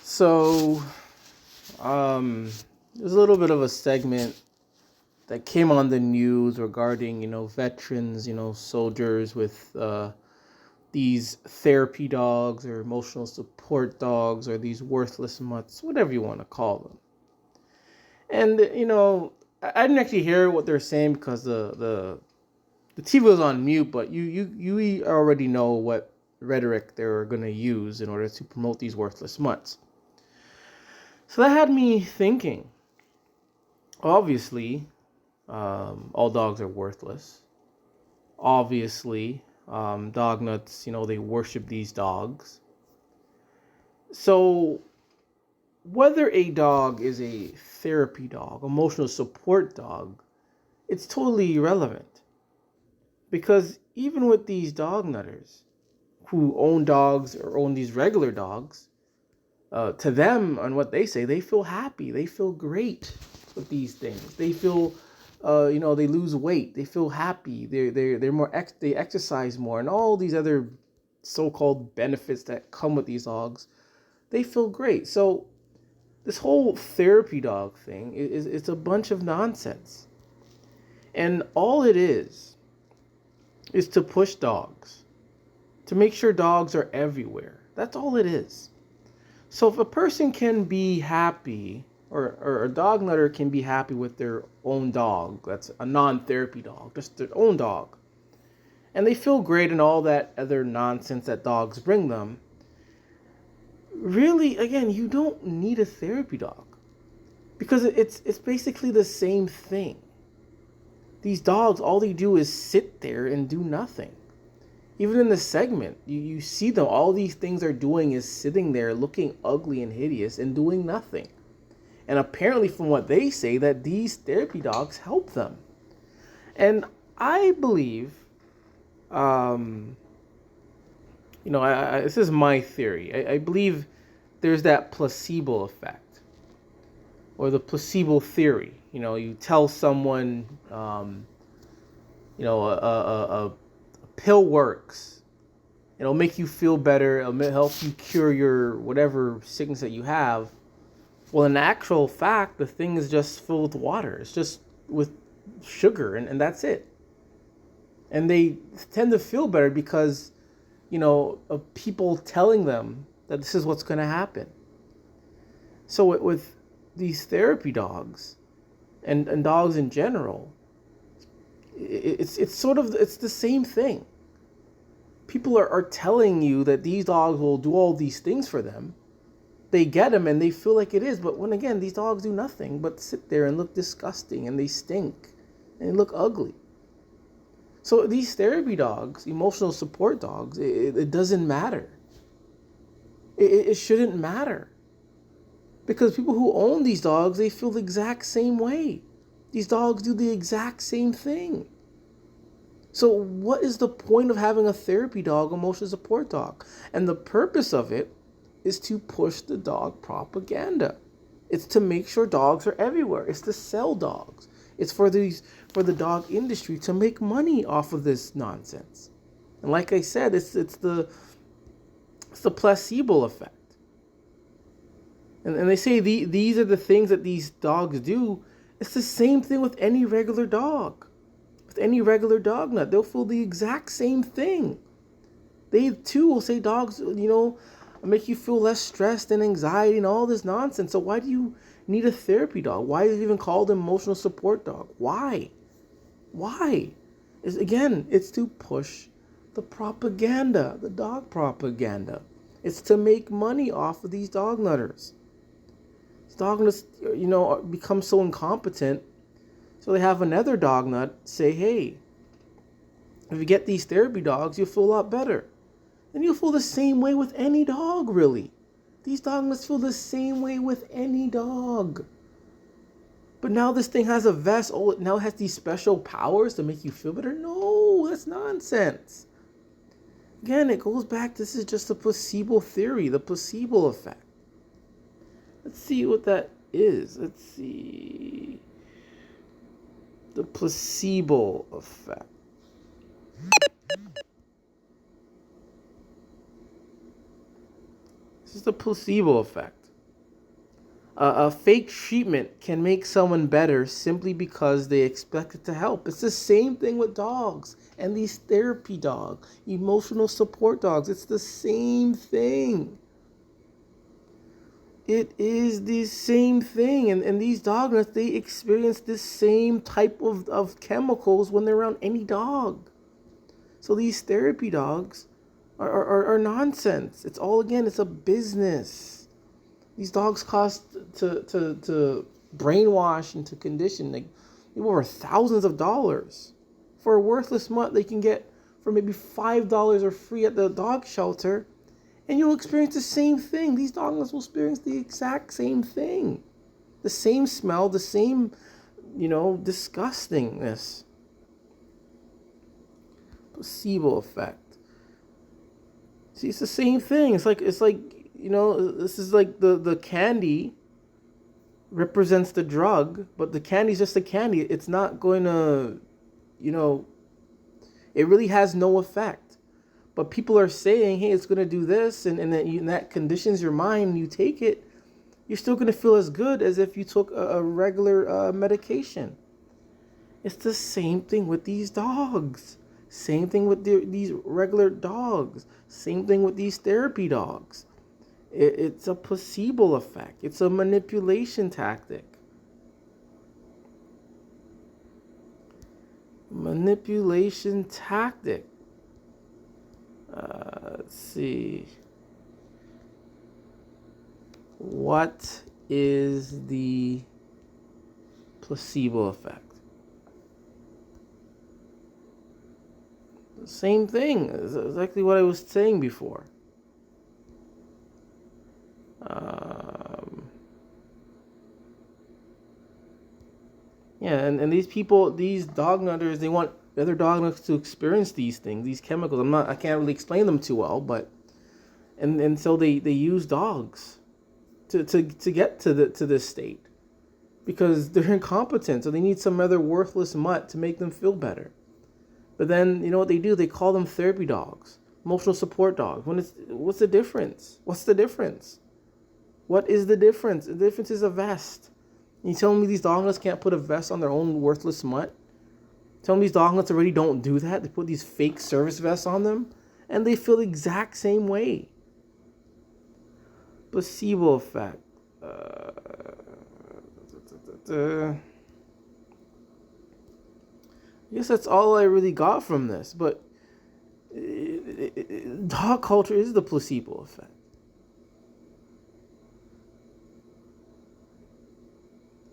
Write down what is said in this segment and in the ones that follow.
So, um, there's a little bit of a segment that came on the news regarding, veterans, soldiers with these therapy dogs or emotional support dogs or these worthless mutts, whatever you want to call them. And, I didn't actually hear what they're saying because the TV was on mute, but you already know what rhetoric they're going to use in order to promote these worthless mutts. So that had me thinking. Obviously, all dogs are worthless. Obviously, dog nuts, they worship these dogs. So, whether a dog is a therapy dog, emotional support dog, it's totally irrelevant. Because even with these dog nutters who own dogs or own these regular dogs, to them, on what they say, they feel happy. They feel great with these things. They feel, they lose weight. They feel happy. They're more they exercise more, and all these other so-called benefits that come with these dogs. They feel great. So this whole therapy dog thing is it's a bunch of nonsense, and all it is to push dogs, to make sure dogs are everywhere. That's all it is. So if a person can be happy, or a dog nutter can be happy with their own dog, that's a non-therapy dog, just their own dog, and they feel great and all that other nonsense that dogs bring them, really, again, you don't need a therapy dog. Because it's basically the same thing. These dogs, all they do is sit there and do nothing. Even in the segment, you see them, all these things they're doing is sitting there looking ugly and hideous and doing nothing. And apparently from what they say, that these therapy dogs help them. And I believe, this is my theory. I believe there's that placebo effect or the placebo theory. You tell someone, a pill works. It'll make you feel better. It'll help you cure your whatever sickness that you have. Well, in actual fact, the thing is just filled with water. It's just with sugar, and that's it. And they tend to feel better because, of people telling them that this is what's going to happen. So with these therapy dogs and dogs in general, it's sort of it's the same thing. People are telling you that these dogs will do all these things for them. They get them and they feel like it is, but when again, these dogs do nothing but sit there and look disgusting, and they stink and they look ugly. So these therapy dogs, emotional support dogs, it doesn't matter. It shouldn't matter. Because people who own these dogs, they feel the exact same way. These dogs do the exact same thing. So what is the point of having a therapy dog, emotional support dog? And the purpose of it is to push the dog propaganda. It's to make sure dogs are everywhere. It's to sell dogs. It's for the dog industry to make money off of this nonsense. And like I said, it's the placebo effect. And they say these are the things that these dogs do. It's the same thing with any regular dog. With any regular dog nut, they'll feel the exact same thing. They too will say dogs, make you feel less stressed and anxiety and all this nonsense. So why do you need a therapy dog? Why is it even called an emotional support dog? Why? It's to push the propaganda, the dog propaganda. It's to make money off of these dog nutters. These dog nuts, become so incompetent. So they have another dog nut say, hey, if you get these therapy dogs, you'll feel a lot better. And you'll feel the same way with any dog, really. These dog nuts feel the same way with any dog. But now this thing has a vest. Oh, it now has these special powers to make you feel better? No, that's nonsense. Again, it goes back, this is just a placebo theory, the placebo effect. Let's see what that is. Let's see. The placebo effect. This is the placebo effect. A fake treatment can make someone better simply because they expect it to help. It's the same thing with dogs and these therapy dogs, emotional support dogs. It's the same thing. It is the same thing. And these dog nuts, they experience the same type of chemicals when they're around any dog. So these therapy dogs are nonsense. It's all, again, it's a business. These dogs cost to brainwash and to condition like over thousands of dollars for a worthless mutt they can get for maybe $5 or free at the dog shelter, and you'll experience the same thing. These dogs will experience the exact same thing, the same smell, the same, disgustingness. Placebo effect. See, it's the same thing. It's like this is like the candy represents the drug, but the candy is just a candy. It's not going to, it really has no effect. But people are saying, hey, it's going to do this, and that conditions your mind. You take it, you're still going to feel as good as if you took a regular medication. It's the same thing with these dogs. Same thing with these regular dogs. Same thing with these therapy dogs. It's a placebo effect. It's a manipulation tactic. Manipulation tactic. Let's see. What is the placebo effect? Same thing. It's exactly what I was saying before. And these people, these dog nutters, they want the other dog nutters to experience these things, these chemicals. I can't really explain them too well, but and so they use dogs to get to this state because they're incompetent, so they need some other worthless mutt to make them feel better. But then, you know what they do? They call them therapy dogs, emotional support dogs. What's the difference? What's the difference? What is the difference? The difference is a vest. You telling me these dog nuts can't put a vest on their own worthless mutt? Telling me these dog nuts already don't do that? They put these fake service vests on them, and they feel the exact same way. Placebo effect. I guess that's all I really got from this, but dog culture is the placebo effect.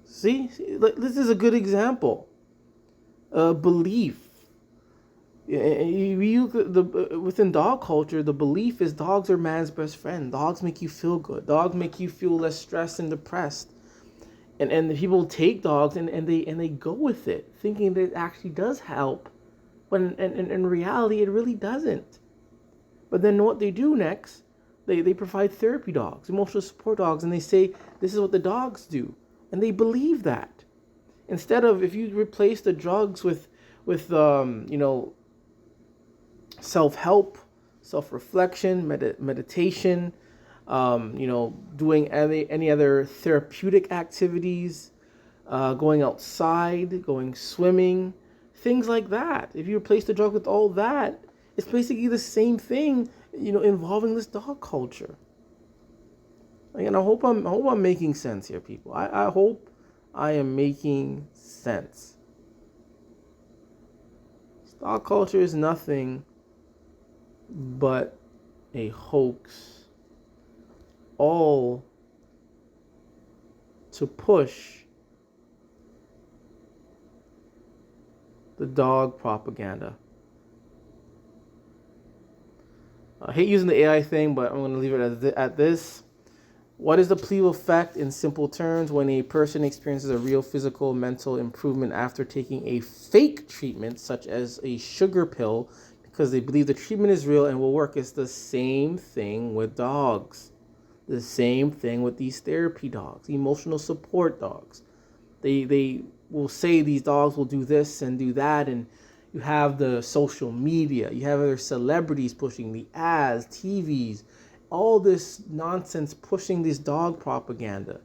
See, this is a good example. Belief. Within dog culture, the belief is dogs are man's best friend. Dogs make you feel good. Dogs make you feel less stressed and depressed. And the people take dogs and they go with it, thinking that it actually does help, when in reality it really doesn't. But then what they do next, they provide therapy dogs, emotional support dogs, and they say this is what the dogs do, and they believe that. Instead of, if you replace the drugs with self-help, self-reflection, meditation, doing any other therapeutic activities, going outside, going swimming, things like that. If you replace the drug with all that, it's basically the same thing, involving this dog culture. Again, I hope I'm making sense here, people. I hope I am making sense. Dog culture is nothing but a hoax, all to push the dog propaganda. I hate using the AI thing, but I'm going to leave it at this. What is the placebo effect in simple terms? When a person experiences a real physical, mental improvement after taking a fake treatment, such as a sugar pill, because they believe the treatment is real and will work. It's the same thing with dogs. The same thing with these therapy dogs, emotional support dogs. They will say these dogs will do this and do that, and you have the social media, you have other celebrities pushing the ads, TVs, all this nonsense pushing this dog propaganda.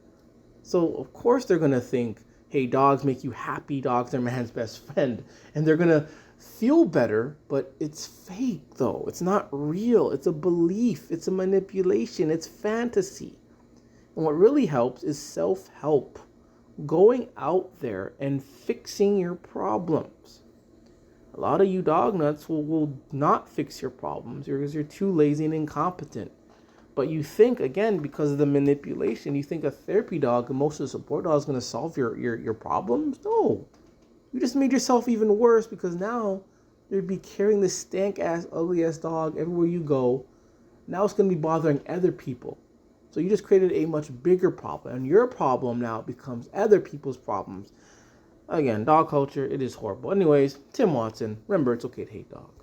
So of course they're gonna think, hey, dogs make you happy, dogs are man's best friend. And they're gonna feel better, but it's fake though. It's not real. It's a belief, it's a manipulation, it's fantasy. And what really helps is self-help. Going out there and fixing your problems. A lot of you dog nuts will not fix your problems because you're too lazy and incompetent. But you think, again, because of the manipulation, you think a therapy dog, emotional support dog, is going to solve your problems? No. You just made yourself even worse because now you'd be carrying this stank-ass, ugly-ass dog everywhere you go. Now it's going to be bothering other people. So you just created a much bigger problem. And your problem now becomes other people's problems. Again, dog culture, it is horrible. Anyways, Tim Watson, remember, it's okay to hate dogs.